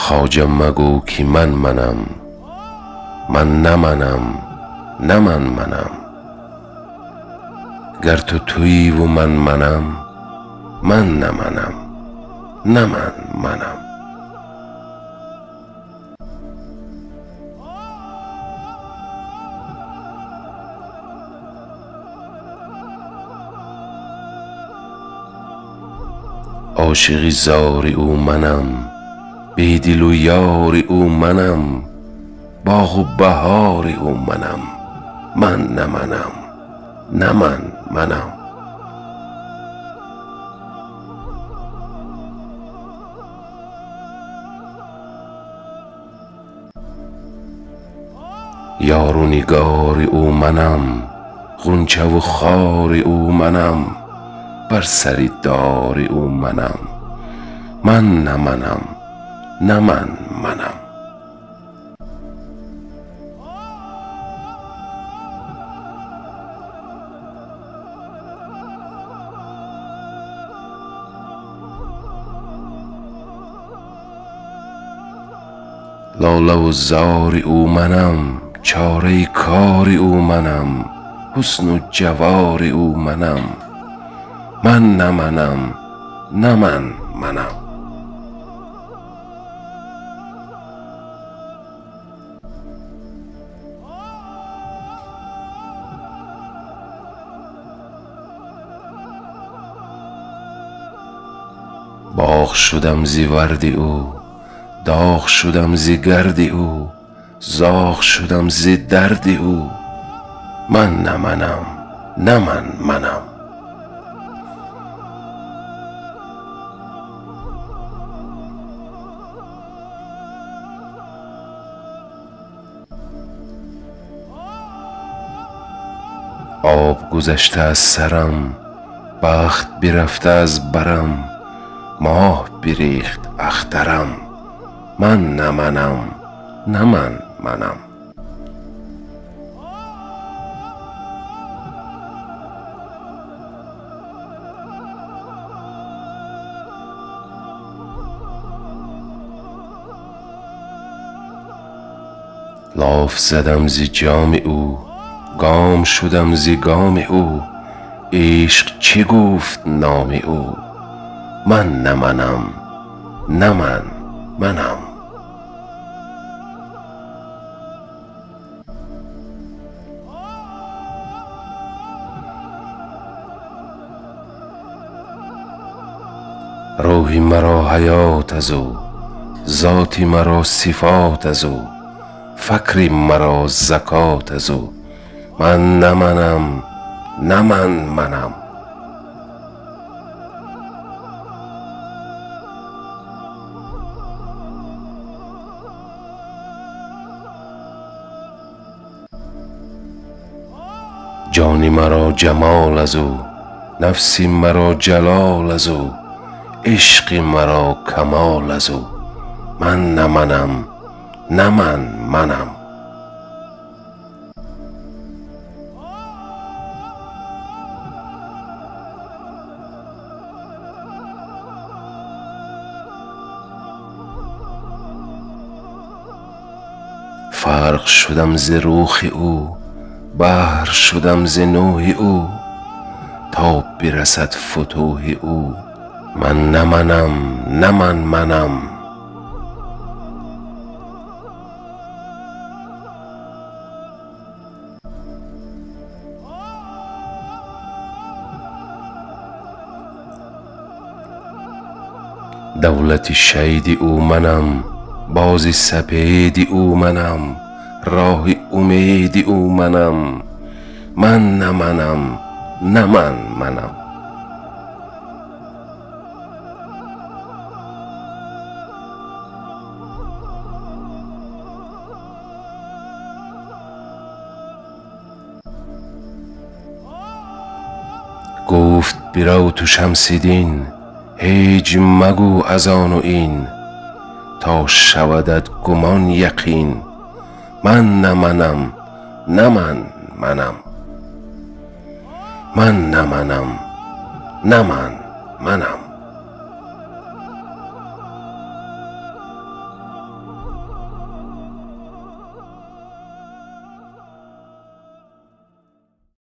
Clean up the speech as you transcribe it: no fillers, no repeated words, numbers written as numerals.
خواجه مگو که منم، من نه منم. گر تو تویی و منم، من نه منم. عاشقی زار او منم، بی دل و یار او منم، باغ و بهار او منم، من نه منم. یار و نگار او منم، غنچه و خار او منم، بر سر دار او منم، من نه منم. لاله و زار او منم، چاره کار او منم، حسن و جوار او منم، من نه منم. باغ شدم ز ورد او، داغ شدم ز گرد او، زاغ شدم ز درد او، من نه منم. آب گذشته از سرم، بخت برفته از برم، ماه بریخت اخترم، من نه منم. لاف زدم ز جام او، گام شدم ز گام او، عشق چه گفت نام او، من نه منم. روحی مرا حیات از او، ذاتی مرا صفات از او، فکری مرا زکات از او، من نه منم. جانی مرا جمال از او، نفسی مرا جلال از او، عشقی مرا کمال از او، من نه منم. فرق شدم ز روح او، بحر شدم ز نوح او، تا برسد فتوح او، من نه منم. دولت شید او منم، باز سپید او منم، راه امید او منم، من نه منم. گفت برو تو شمس دین، هیچ مگو از آن و این، تا شودت گمان یقین، من نه منم.